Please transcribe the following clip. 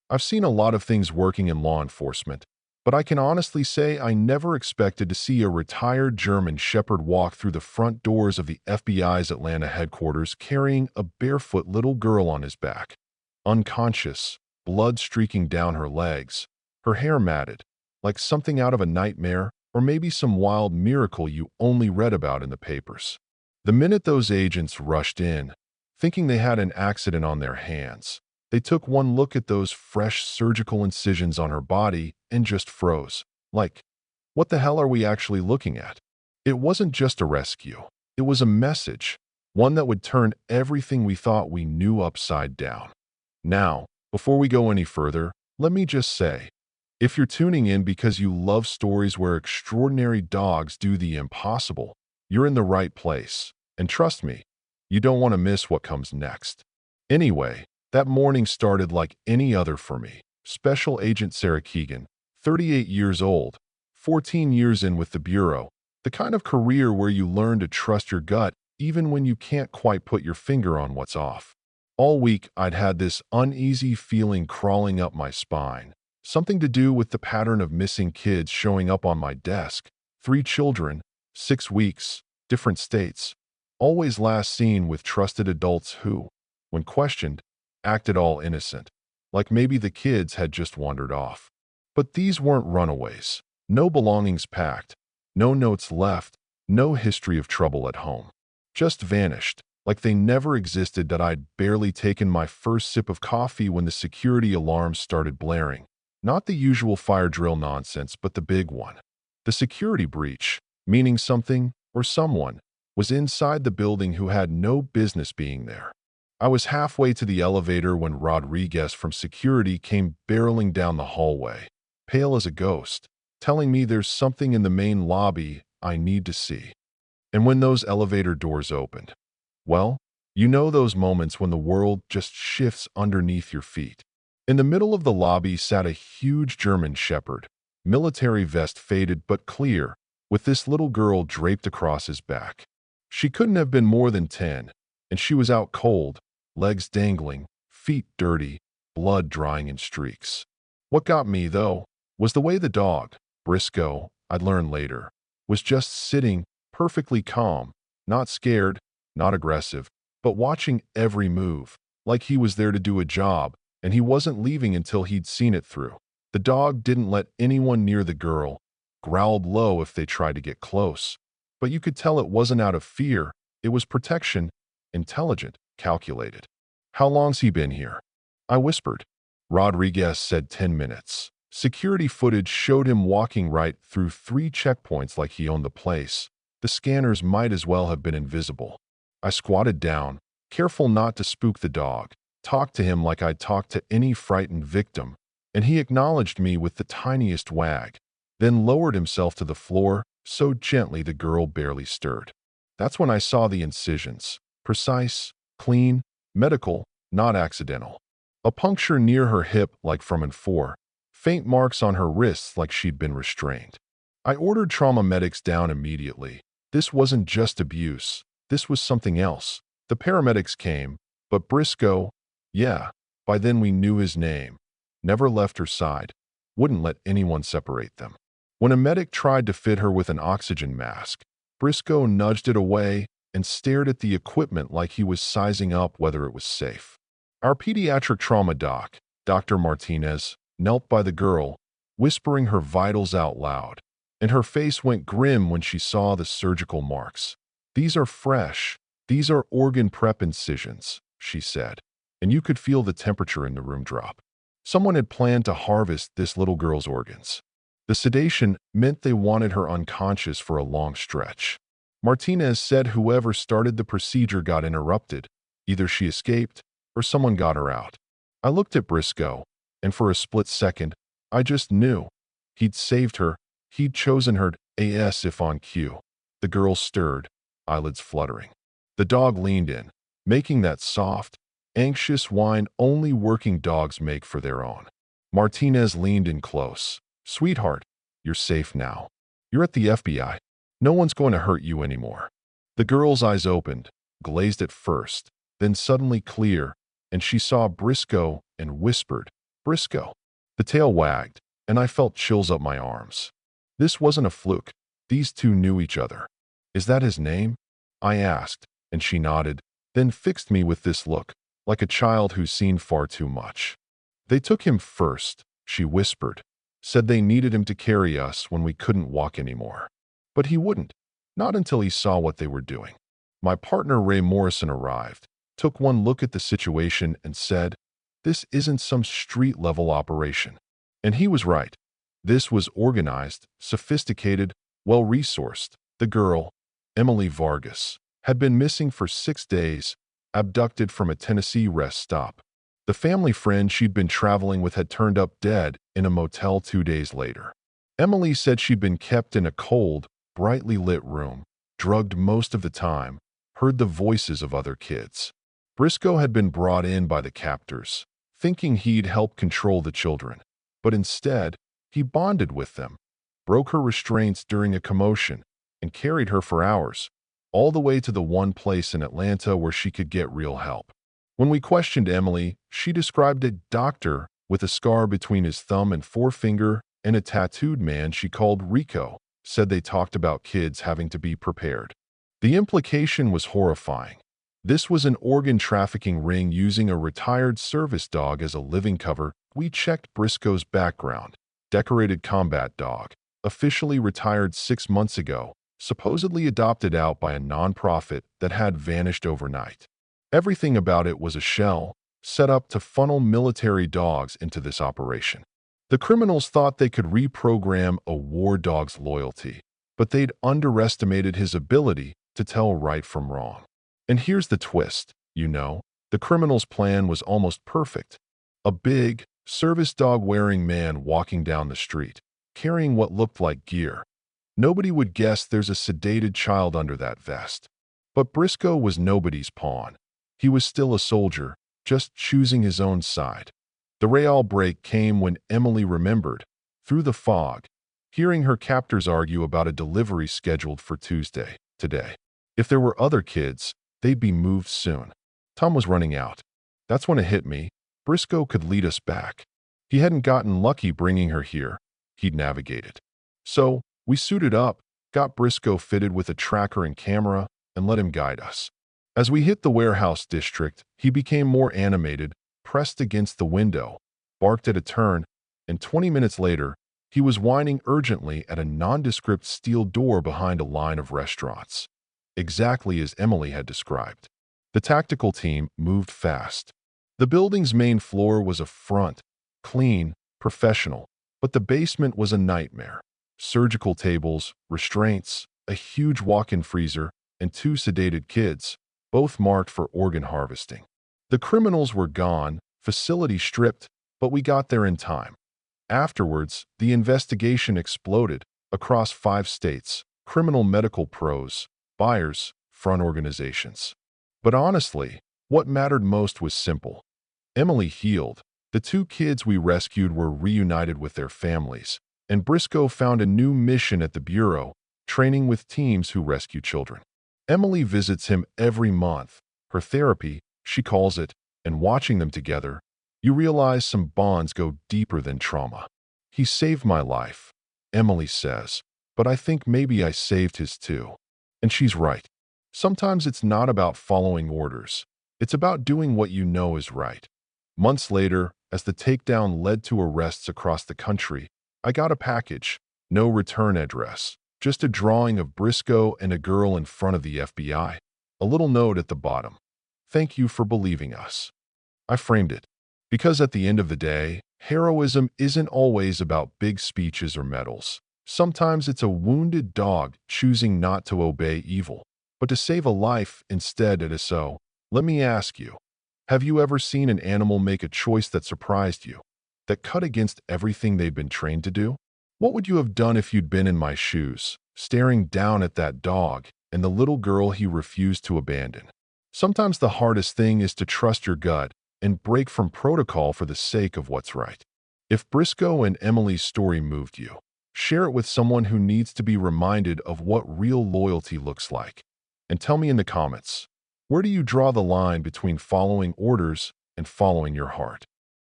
I've seen a lot of things working in law enforcement, but I can honestly say I never expected to see a retired German Shepherd walk through the front doors of the FBI's Atlanta headquarters carrying a barefoot little girl on his back. Unconscious, blood streaking down her legs, her hair matted, like something out of a nightmare or maybe some wild miracle you only read about in the papers. The minute those agents rushed in, thinking they had an accident on their hands, they took one look at those fresh surgical incisions on her body and just froze. Like, what the hell are we actually looking at? It wasn't just a rescue. It was a message, one that would turn everything we thought we knew upside down. Now, before we go any further, let me just say, if you're tuning in because you love stories where extraordinary dogs do the impossible, you're in the right place. And trust me, you don't want to miss what comes next. Anyway, that morning started like any other for me. Special Agent Sarah Keegan, 38 years old, 14 years in with the Bureau, the kind of career where you learn to trust your gut even when you can't quite put your finger on what's off. All week, I'd had this uneasy feeling crawling up my spine, something to do with the pattern of missing kids showing up on my desk. 3 children, 6 weeks, different states, always last seen with trusted adults who, when questioned, acted all innocent, like maybe the kids had just wandered off. But these weren't runaways. No belongings packed, no notes left, no history of trouble at home. Just vanished, like they never existed. That I'd barely taken my first sip of coffee when the security alarms started blaring. Not the usual fire drill nonsense, but the big one. The security breach, meaning something or someone was inside the building who had no business being there. I was halfway to the elevator when Rodriguez from security came barreling down the hallway, pale as a ghost, telling me there's something in the main lobby I need to see. And when those elevator doors opened, well, you know those moments when the world just shifts underneath your feet. In the middle of the lobby sat a huge German Shepherd, military vest faded but clear, with this little girl draped across his back. She couldn't have been more than 10, and she was out cold, legs dangling, feet dirty, blood drying in streaks. What got me, though, was the way the dog, Briscoe, I'd learn later, was just sitting, perfectly calm, not scared, not aggressive, but watching every move, like he was there to do a job, and he wasn't leaving until he'd seen it through. The dog didn't let anyone near the girl, growled low if they tried to get close. But you could tell it wasn't out of fear, it was protection, intelligent, calculated. How long's he been here? I whispered. Rodriguez said 10 minutes. Security footage showed him walking right through 3 checkpoints like he owned the place. The scanners might as well have been invisible. I squatted down, careful not to spook the dog, talked to him like I'd talk to any frightened victim, and he acknowledged me with the tiniest wag, then lowered himself to the floor so gently the girl barely stirred. That's when I saw the incisions. Precise, clean, medical, not accidental. A puncture near her hip like from an 4, faint marks on her wrists like she'd been restrained. I ordered trauma medics down immediately. This wasn't just abuse. This was something else. The paramedics came, but Briscoe, yeah, by then we knew his name, never left her side, wouldn't let anyone separate them. When a medic tried to fit her with an oxygen mask, Briscoe nudged it away and stared at the equipment like he was sizing up whether it was safe. Our pediatric trauma doc, Dr. Martinez, knelt by the girl, whispering her vitals out loud, and her face went grim when she saw the surgical marks. "These are fresh. These are organ prep incisions," she said, and you could feel the temperature in the room drop. Someone had planned to harvest this little girl's organs. The sedation meant they wanted her unconscious for a long stretch. Martinez said whoever started the procedure got interrupted. Either she escaped or someone got her out. I looked at Briscoe, and for a split second, I just knew. He'd saved her. He'd chosen her as if on cue. The girl stirred, eyelids fluttering. The dog leaned in, making that soft, anxious whine only working dogs make for their own. Martinez leaned in close. "Sweetheart, you're safe now. You're at the FBI. No one's going to hurt you anymore." The girl's eyes opened, glazed at first, then suddenly clear, and she saw Briscoe and whispered, Briscoe. The tail wagged, and I felt chills up my arms. This wasn't a fluke. These two knew each other. Is that his name? I asked, and she nodded, then fixed me with this look, like a child who's seen far too much. They took him first, she whispered, said they needed him to carry us when we couldn't walk anymore. But he wouldn't, not until he saw what they were doing. My partner Ray Morrison arrived, took one look at the situation and said, "This isn't some street-level operation." And he was right. This was organized, sophisticated, well-resourced. The girl, Emily Vargas, had been missing for 6 days, abducted from a Tennessee rest stop. The family friend she'd been traveling with had turned up dead in a motel 2 days later. Emily said she'd been kept in a cold, brightly lit room, drugged most of the time, heard the voices of other kids. Briscoe had been brought in by the captors, thinking he'd help control the children. But instead, he bonded with them, broke her restraints during a commotion, and carried her for hours, all the way to the one place in Atlanta where she could get real help. When we questioned Emily, she described a doctor with a scar between his thumb and forefinger and a tattooed man she called Rico, said they talked about kids having to be prepared. The implication was horrifying. This was an organ trafficking ring using a retired service dog as a living cover. We checked Briscoe's background. Decorated combat dog, officially retired 6 months ago, supposedly adopted out by a nonprofit that had vanished overnight. Everything about it was a shell, set up to funnel military dogs into this operation. The criminals thought they could reprogram a war dog's loyalty, but they'd underestimated his ability to tell right from wrong. And here's the twist, the criminal's plan was almost perfect. A big, service dog-wearing man walking down the street, carrying what looked like gear. Nobody would guess there's a sedated child under that vest. But Briscoe was nobody's pawn. He was still a soldier, just choosing his own side. The real break came when Emily remembered, through the fog, hearing her captors argue about a delivery scheduled for Tuesday, today. If there were other kids, they'd be moved soon. Time was running out. That's when it hit me. Briscoe could lead us back. He hadn't gotten lucky bringing her here. He'd navigate it. So, we suited up, got Briscoe fitted with a tracker and camera, and let him guide us. As we hit the warehouse district, he became more animated, pressed against the window, barked at a turn, and 20 minutes later, he was whining urgently at a nondescript steel door behind a line of restaurants. Exactly as Emily had described. The tactical team moved fast. The building's main floor was a front, clean, professional, but the basement was a nightmare. Surgical tables, restraints, a huge walk-in freezer, and 2 sedated kids, both marked for organ harvesting. The criminals were gone, facility stripped, but we got there in time. Afterwards, the investigation exploded across 5 states, criminal medical pros, buyers, front organizations. But honestly, what mattered most was simple. Emily healed. The 2 kids we rescued were reunited with their families, and Briscoe found a new mission at the Bureau, training with teams who rescue children. Emily visits him every month, her therapy, she calls it, and watching them together, you realize some bonds go deeper than trauma. He saved my life, Emily says, but I think maybe I saved his too. And she's right. Sometimes it's not about following orders. It's about doing what you know is right. Months later, as the takedown led to arrests across the country, I got a package, no return address, just a drawing of Briscoe and a girl in front of the FBI. A little note at the bottom. Thank you for believing us. I framed it. Because at the end of the day, heroism isn't always about big speeches or medals. Sometimes it's a wounded dog choosing not to obey evil, but to save a life instead. So, let me ask you, have you ever seen an animal make a choice that surprised you, that cut against everything they've been trained to do? What would you have done if you'd been in my shoes, staring down at that dog and the little girl he refused to abandon? Sometimes the hardest thing is to trust your gut and break from protocol for the sake of what's right. If Briscoe and Emily's story moved you, share it with someone who needs to be reminded of what real loyalty looks like. And tell me in the comments, where do you draw the line between following orders and following your heart?